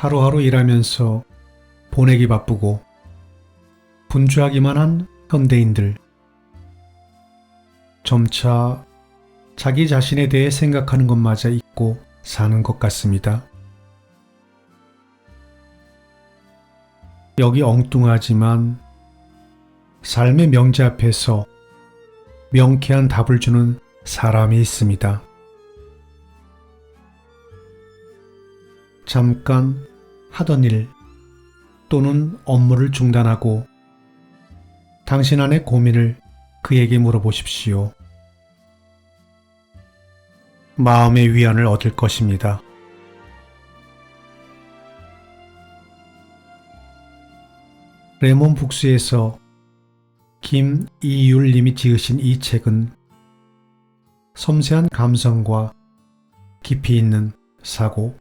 하루하루 일하면서 보내기 바쁘고 분주하기만 한 현대인들. 점차 자기 자신에 대해 생각하는 것마저 잊고 사는 것 같습니다. 여기 엉뚱하지만 삶의 명제 앞에서 명쾌한 답을 주는 사람이 있습니다. 잠깐 하던 일 또는 업무를 중단하고 당신 안의 고민을 그에게 물어보십시오. 마음의 위안을 얻을 것입니다. 레몬 북스에서 김이율님이 지으신 이 책은 섬세한 감성과 깊이 있는 사고,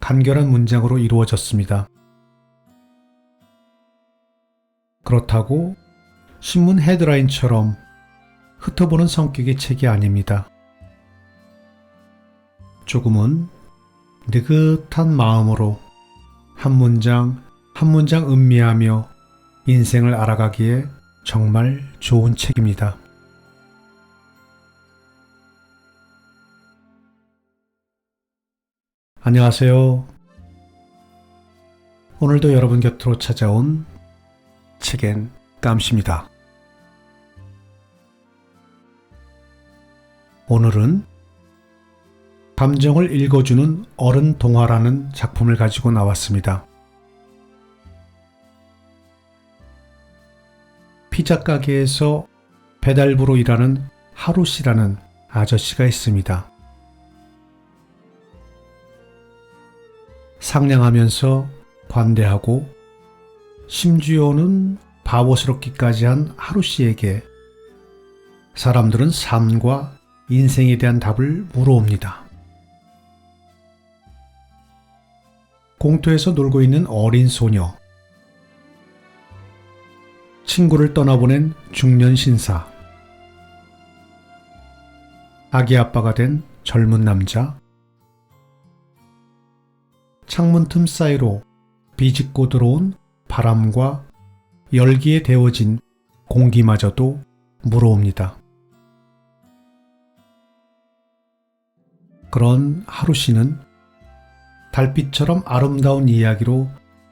간결한 문장으로 이루어졌습니다. 그렇다고 신문 헤드라인처럼 흩어보는 성격의 책이 아닙니다. 조금은 느긋한 마음으로 한 문장 한 문장 음미하며 인생을 알아가기에 정말 좋은 책입니다. 안녕하세요. 오늘도 여러분 곁으로 찾아온 책엔 깜시입니다. 오늘은 감정을 읽어주는 어른 동화라는 작품을 가지고 나왔습니다. 피자 가게에서 배달부로 일하는 하루씨라는 아저씨가 있습니다. 상냥하면서 관대하고 심지어는 바보스럽기까지 한 하루씨에게 사람들은 삶과 인생에 대한 답을 물어옵니다. 공터에서 놀고 있는 어린 소녀, 친구를 떠나보낸 중년 신사, 아기 아빠가 된 젊은 남자, 창문 틈 사이로 비집고 들어온 바람과 열기에 데워진 공기마저도 물어옵니다. 그런 하루씨는 달빛처럼 아름다운 이야기로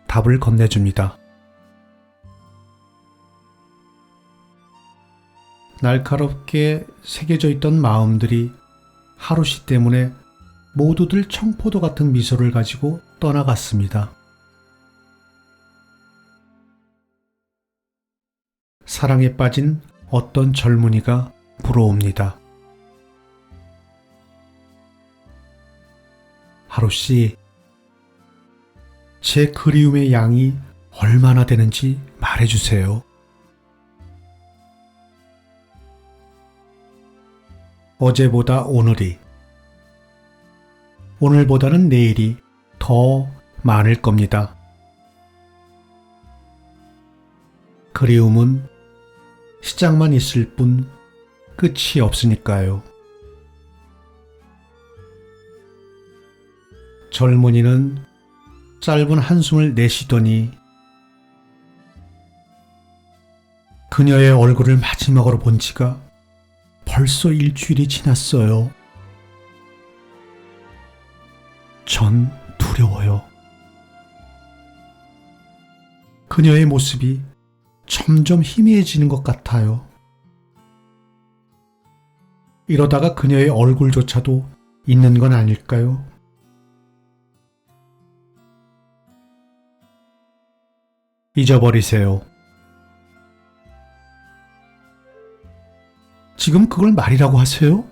답을 건네줍니다. 날카롭게 새겨져 있던 마음들이 하루씨 때문에 모두들 청포도 같은 미소를 가지고 떠나갔습니다. 사랑에 빠진 어떤 젊은이가 부러웁니다. 하루씨, 제 그리움의 양이 얼마나 되는지 말해주세요. 어제보다 오늘이, 오늘보다는 내일이 더 많을 겁니다. 그리움은 시작만 있을 뿐 끝이 없으니까요. 젊은이는 짧은 한숨을 내쉬더니 그녀의 얼굴을 마지막으로 본 지가 벌써 일주일이 지났어요. 전 두려워요. 그녀의 모습이 점점 희미해지는 것 같아요. 이러다가 그녀의 얼굴조차도 잊는 건 아닐까요? 잊어버리세요. 지금 그걸 말이라고 하세요?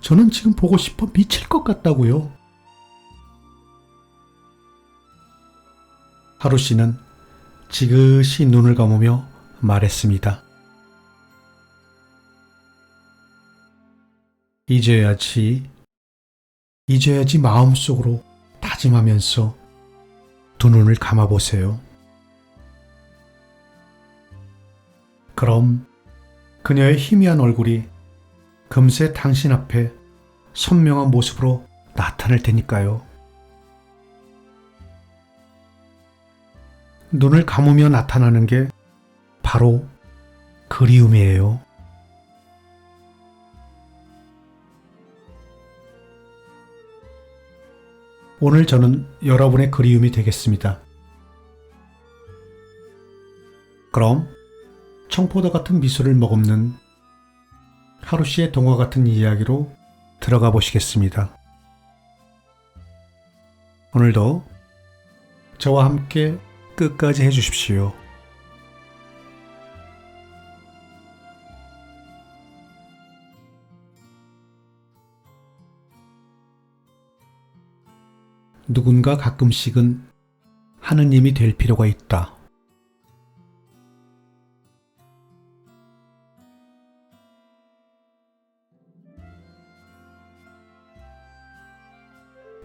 저는 지금 보고 싶어 미칠 것 같다고요. 하루씨는 지그시 눈을 감으며 말했습니다. 잊어야지 마음속으로 다짐하면서 두 눈을 감아보세요. 그럼 그녀의 희미한 얼굴이 금세 당신 앞에 선명한 모습으로 나타날 테니까요. 눈을 감으며 나타나는 게 바로 그리움이에요. 오늘 저는 여러분의 그리움이 되겠습니다. 그럼 청포도 같은 미소를 머금는 하루 씨의 동화 같은 이야기로 들어가 보시겠습니다. 오늘도 저와 함께 끝까지 해주십시오. 누군가 가끔씩은 하느님이 될 필요가 있다.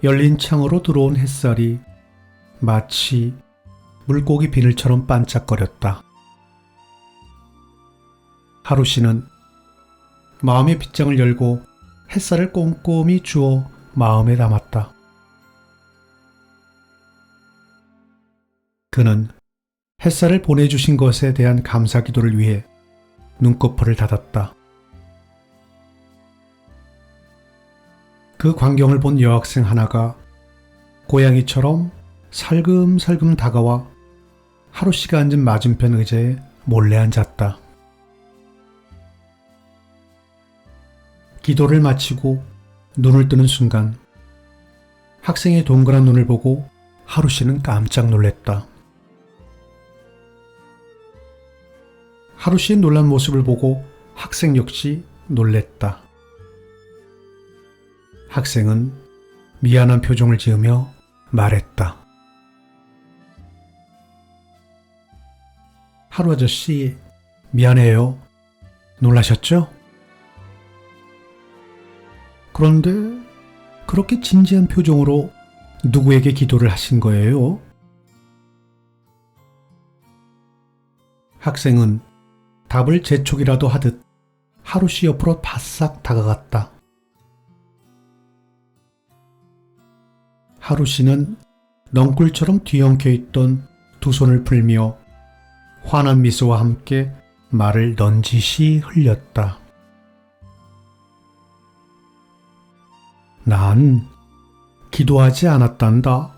열린 창으로 들어온 햇살이 마치 물고기 비늘처럼 반짝거렸다. 하루 씨는 마음의 빗장을 열고 햇살을 꼼꼼히 주워 마음에 담았다. 그는 햇살을 보내주신 것에 대한 감사 기도를 위해 눈꺼풀을 닫았다. 그 광경을 본 여학생 하나가 고양이처럼 살금살금 다가와 하루 씨가 앉은 맞은편 의자에 몰래 앉았다. 기도를 마치고 눈을 뜨는 순간 학생의 동그란 눈을 보고 하루 씨는 깜짝 놀랐다. 하루 씨의 놀란 모습을 보고 학생 역시 놀랬다. 학생은 미안한 표정을 지으며 말했다. 하루 아저씨, 미안해요. 놀라셨죠? 그런데 그렇게 진지한 표정으로 누구에게 기도를 하신 거예요? 학생은 답을 재촉이라도 하듯 하루 씨 옆으로 바싹 다가갔다. 하루 씨는 넝굴처럼 뒤엉켜 있던 두 손을 풀며 환한 미소와 함께 말을 넌지시 흘렸다. 난 기도하지 않았단다.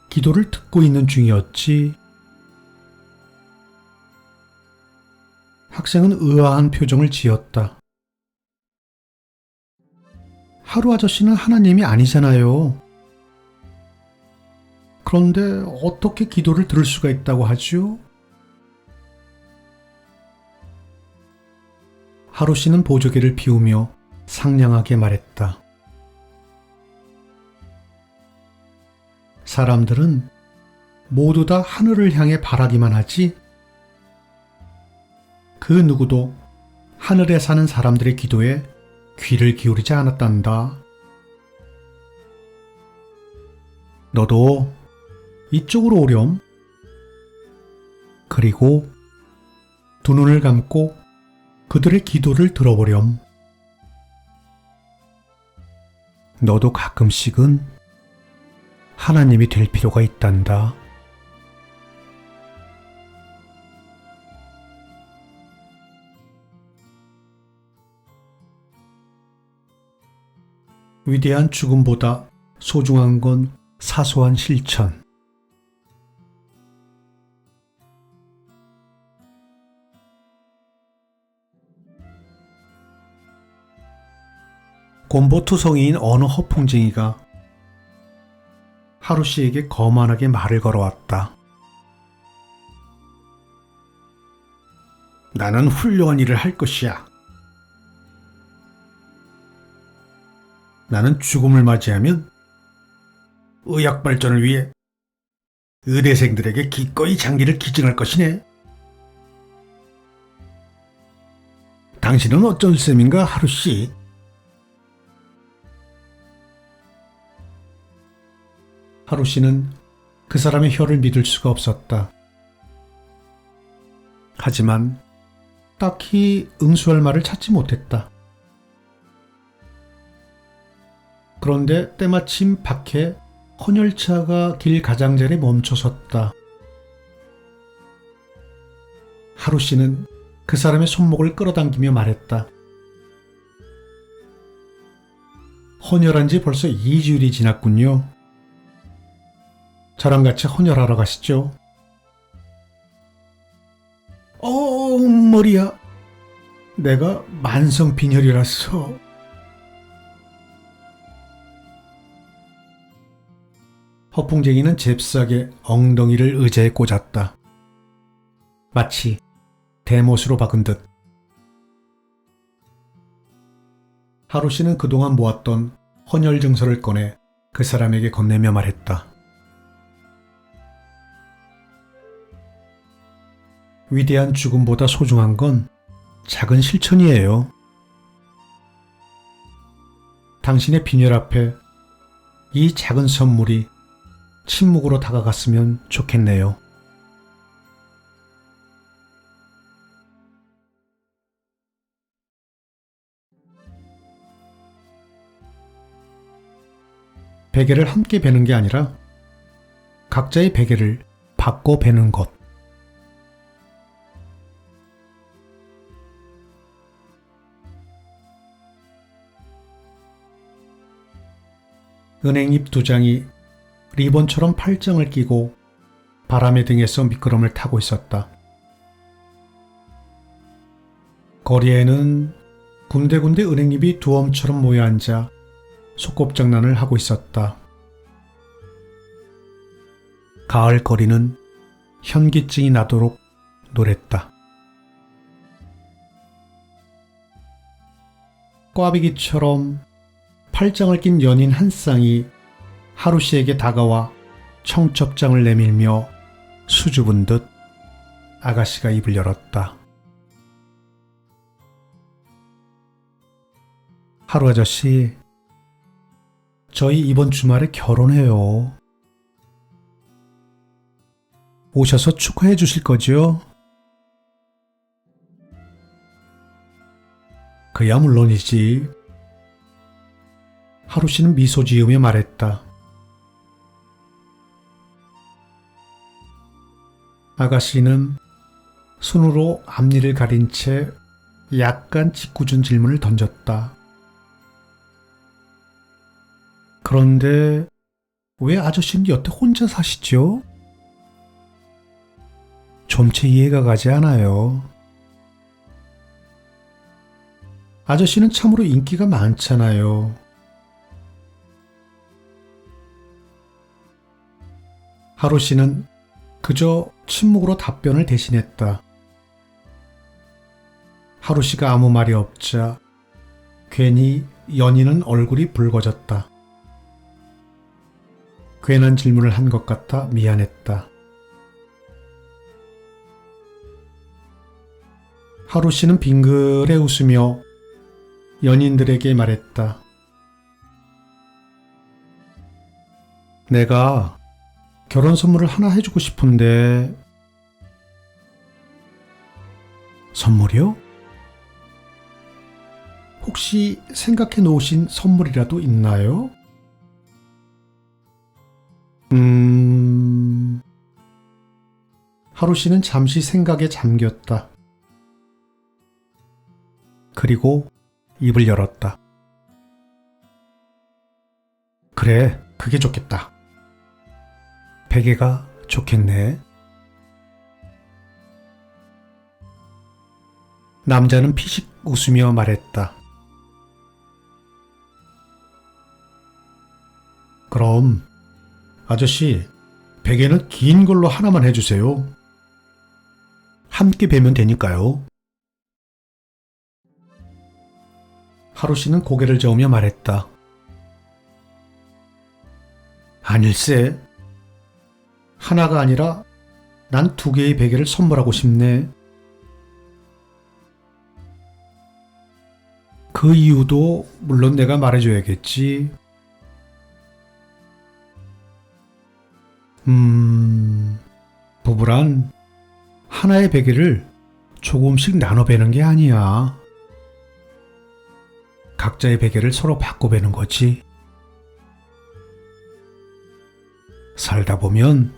기도를 듣고 있는 중이었지. 학생은 의아한 표정을 지었다. 하루 아저씨는 하나님이 아니잖아요. 그런데 어떻게 기도를 들을 수가 있다고 하죠? 하루 씨는 보조개를 비우며 상냥하게 말했다. 사람들은 모두 다 하늘을 향해 바라기만 하지 그 누구도 하늘에 사는 사람들의 기도에 귀를 기울이지 않았단다. 너도 이쪽으로 오렴. 그리고 두 눈을 감고 그들의 기도를 들어보렴. 너도 가끔씩은 하나님이 될 필요가 있단다. 위대한 죽음보다 소중한 건 사소한 실천. 곰보투성이인 어느 허풍쟁이가 하루 씨에게 거만하게 말을 걸어왔다. 나는 훌륭한 일을 할 것이야. 나는 죽음을 맞이하면 의학 발전을 위해 의대생들에게 기꺼이 장기를 기증할 것이네. 당신은 어쩐 셈인가, 하루 씨? 하루 씨는 그 사람의 혀를 믿을 수가 없었다. 하지만 딱히 응수할 말을 찾지 못했다. 그런데 때마침 밖에 헌혈차가 길 가장자리에 멈춰섰다. 하루 씨는 그 사람의 손목을 끌어당기며 말했다. 헌혈한 지 벌써 2주일이 지났군요. 저랑 같이 헌혈하러 가시죠. 머리야. 내가 만성 빈혈이라서. 허풍쟁이는 잽싸게 엉덩이를 의자에 꽂았다. 마치 대못으로 박은 듯. 하루 씨는 그동안 모았던 헌혈 증서를 꺼내 그 사람에게 건네며 말했다. 위대한 죽음보다 소중한 건 작은 실천이에요. 당신의 빈혈 앞에 이 작은 선물이 침묵으로 다가갔으면 좋겠네요. 베개를 함께 베는 게 아니라 각자의 베개를 바꿔 베는 것. 은행잎 2장이 리본처럼 팔짱을 끼고 바람의 등에서 미끄럼을 타고 있었다. 거리에는 군데군데 은행잎이 두엄처럼 모여 앉아 소꿉장난을 하고 있었다. 가을 거리는 현기증이 나도록 노랬다. 꽈배기처럼 팔짱을 낀 연인 한 쌍이 하루 씨에게 다가와 청첩장을 내밀며 수줍은 듯 아가씨가 입을 열었다. 하루 아저씨, 저희 이번 주말에 결혼해요. 오셔서 축하해 주실 거죠? 그야 물론이지. 하루 씨는 미소 지으며 말했다. 아가씨는 손으로 앞니를 가린 채 약간 짓궂은 질문을 던졌다. 그런데 왜 아저씨는 여태 혼자 사시죠? 좀채 이해가 가지 않아요. 아저씨는 참으로 인기가 많잖아요. 하루 씨는 그저 침묵으로 답변을 대신했다. 하루 씨가 아무 말이 없자 괜히 연인은 얼굴이 붉어졌다. 괜한 질문을 한 것 같아 미안했다. 하루 씨는 빙그레 웃으며 연인들에게 말했다. 내가 결혼 선물을 하나 해주고 싶은데. 선물이요? 혹시 생각해 놓으신 선물이라도 있나요? 하루 씨는 잠시 생각에 잠겼다. 그리고 입을 열었다. 그래, 그게 좋겠다. 베개가 좋겠네. 남자는 피식 웃으며 말했다. 그럼 아저씨, 베개는 긴 걸로 하나만 해주세요. 함께 베면 되니까요. 하루 씨는 고개를 저으며 말했다. 아닐세. 하나가 아니라 난 2개의 베개를 선물하고 싶네. 그 이유도 물론 내가 말해줘야겠지. 부부란 하나의 베개를 조금씩 나눠 베는 게 아니야. 각자의 베개를 서로 바꿔 베는 거지. 살다 보면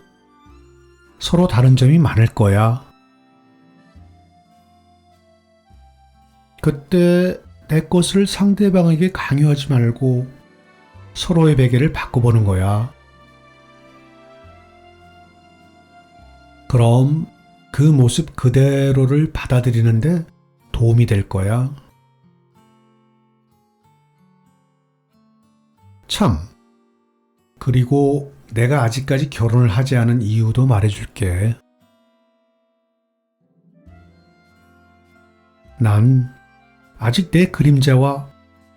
서로 다른 점이 많을 거야. 그때 내 것을 상대방에게 강요하지 말고 서로의 베개를 바꿔보는 거야. 그럼 그 모습 그대로를 받아들이는데 도움이 될 거야. 참, 그리고 내가 아직까지 결혼을 하지 않은 이유도 말해줄게. 난 아직 내 그림자와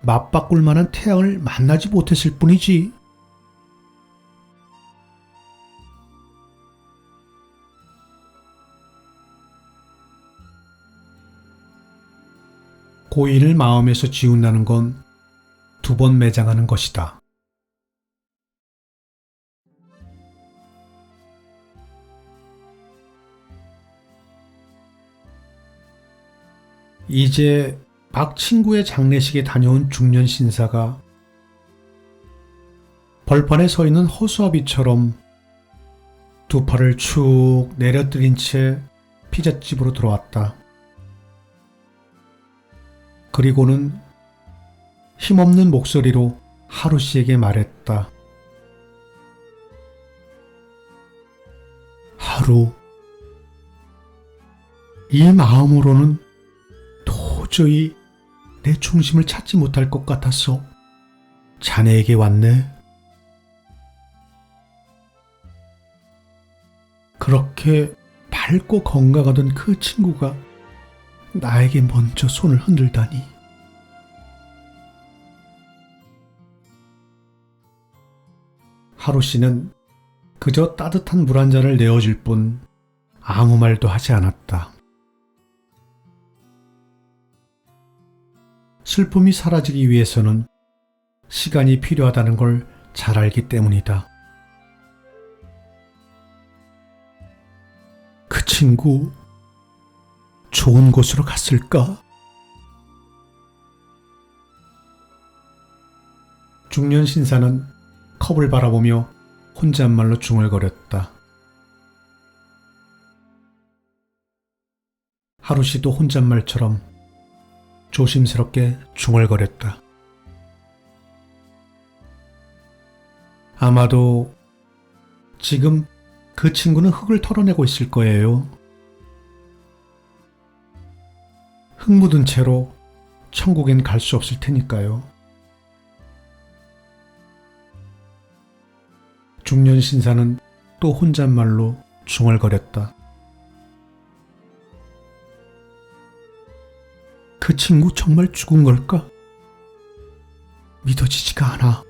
맞바꿀 만한 태양을 만나지 못했을 뿐이지. 고인을 마음에서 지운다는 건 두 번 매장하는 것이다. 이제 박 친구의 장례식에 다녀온 중년 신사가 벌판에 서 있는 허수아비처럼 두 팔을 축 내려뜨린 채 피잣집으로 들어왔다. 그리고는 힘없는 목소리로 하루 씨에게 말했다. 하루, 이 마음으로는 도저히 내 중심을 찾지 못할 것 같아서 자네에게 왔네. 그렇게 밝고 건강하던 그 친구가 나에게 먼저 손을 흔들다니. 하루 씨는 그저 따뜻한 물 한 잔을 내어줄 뿐 아무 말도 하지 않았다. 슬픔이 사라지기 위해서는 시간이 필요하다는 걸 잘 알기 때문이다. 그 친구 좋은 곳으로 갔을까? 중년 신사는 컵을 바라보며 혼잣말로 중얼거렸다. 하루 씨도 혼잣말처럼 조심스럽게 중얼거렸다. 아마도 지금 그 친구는 흙을 털어내고 있을 거예요. 흙 묻은 채로 천국엔 갈 수 없을 테니까요. 중년 신사는 또 혼잣말로 중얼거렸다. 그 친구 정말 죽은 걸까? 믿어지지가 않아.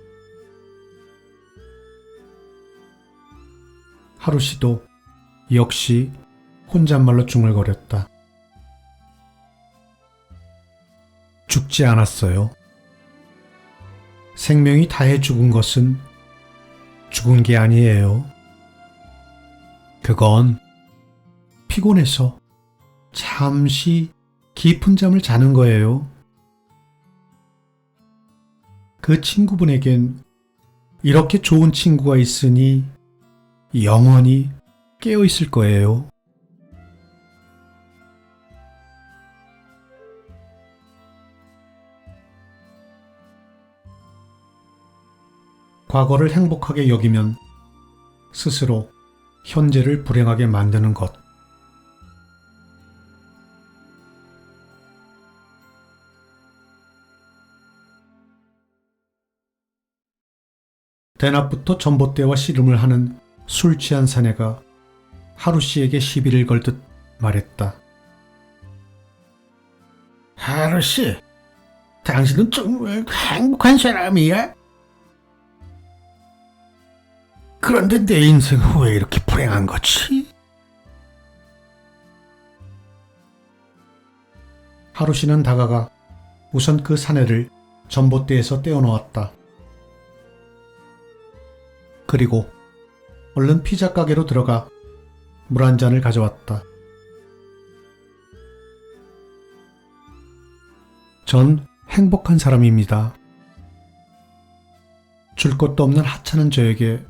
하루 씨도 역시 혼잣말로 중얼거렸다. 죽지 않았어요. 생명이 다해 죽은 것은 죽은 게 아니에요. 그건 피곤해서 잠시 깊은 잠을 자는 거예요. 그 친구분에겐 이렇게 좋은 친구가 있으니 영원히 깨어 있을 거예요. 과거를 행복하게 여기면 스스로 현재를 불행하게 만드는 것. 대낮부터 전봇대와 씨름을 하는 술 취한 사내가 하루 씨에게 시비를 걸듯 말했다. 하루 씨, 당신은 정말 행복한 사람이야? 그런데 내 인생은 왜 이렇게 불행한 거지? 하루 씨는 다가가 우선 그 사내를 전봇대에서 떼어놓았다. 그리고 얼른 피자 가게로 들어가 물 한 잔을 가져왔다. 전 행복한 사람입니다. 줄 것도 없는 하찮은 저에게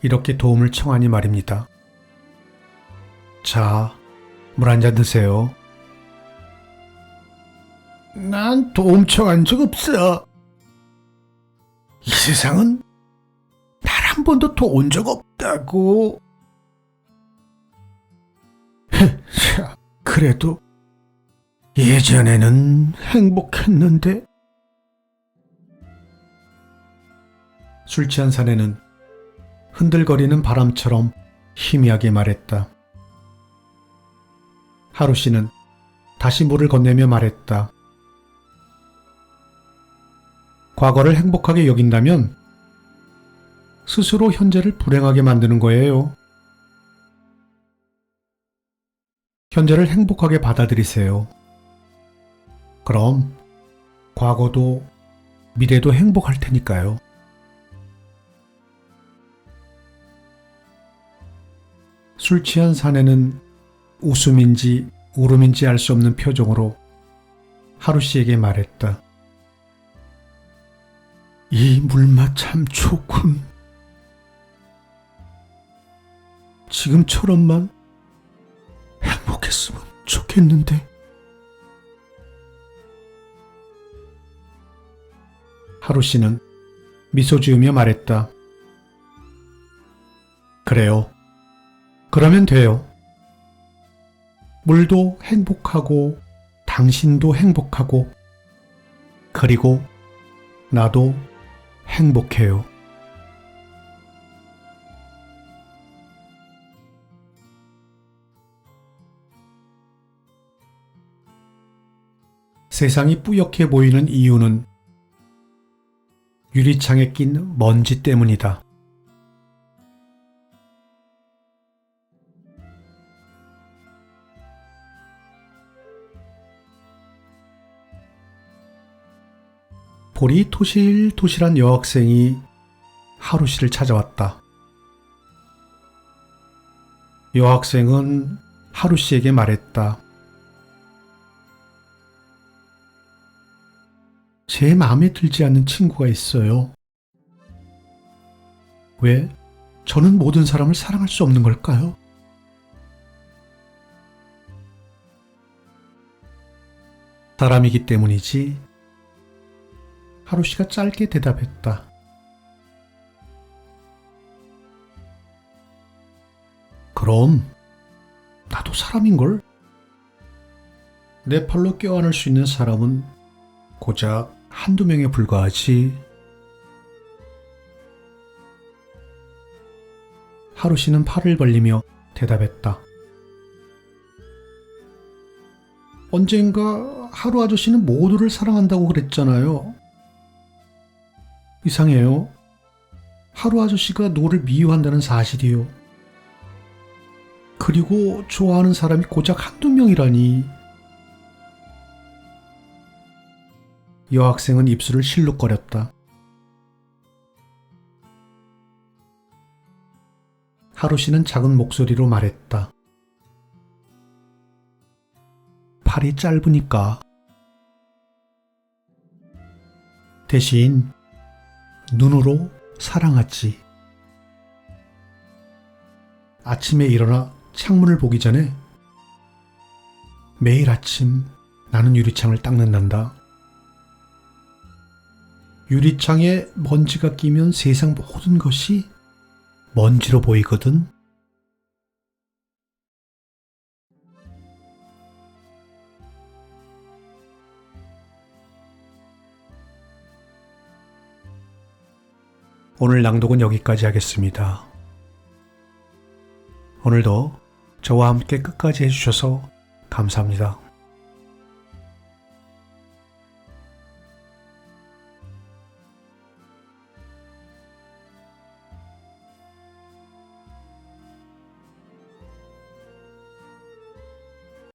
이렇게 도움을 청하니 말입니다. 자, 물 한 잔 드세요. 난 도움 청한 적 없어. 이 세상은 날 한 번도 도운 적 없다고. 그래도 예전에는 행복했는데. 술 취한 사내는 흔들거리는 바람처럼 희미하게 말했다. 하루 씨는 다시 물을 건네며 말했다. 과거를 행복하게 여긴다면 스스로 현재를 불행하게 만드는 거예요. 현재를 행복하게 받아들이세요. 그럼 과거도 미래도 행복할 테니까요. 술 취한 사내는 웃음인지 울음인지 알 수 없는 표정으로 하루 씨에게 말했다. 이 물맛 참 좋군. 지금처럼만 행복했으면 좋겠는데. 하루 씨는 미소 지으며 말했다. 그래요. 그러면 돼요. 물도 행복하고 당신도 행복하고 그리고 나도 행복해요. 세상이 뿌옇게 보이는 이유는 유리창에 낀 먼지 때문이다. 볼이 토실토실한 여학생이 하루 씨를 찾아왔다. 여학생은 하루 씨에게 말했다. 제 마음에 들지 않는 친구가 있어요. 왜 저는 모든 사람을 사랑할 수 없는 걸까요? 사람이기 때문이지. 하루 씨가 짧게 대답했다. 그럼 나도 사람인걸? 내 팔로 껴안을 수 있는 사람은 고작 한두 명에 불과하지. 하루 씨는 팔을 벌리며 대답했다. 언젠가 하루 아저씨는 모두를 사랑한다고 그랬잖아요. 이상해요. 하루 아저씨가 노를 미워한다는 사실이요. 그리고 좋아하는 사람이 고작 한두 명이라니. 여학생은 입술을 실룩거렸다. 하루 씨는 작은 목소리로 말했다. 팔이 짧으니까. 대신 눈으로 사랑하지. 아침에 일어나 창문을 보기 전에 매일 아침 나는 유리창을 닦는단다. 유리창에 먼지가 끼면 세상 모든 것이 먼지로 보이거든. 오늘 낭독은 여기까지 하겠습니다. 오늘도 저와 함께 끝까지 해주셔서 감사합니다.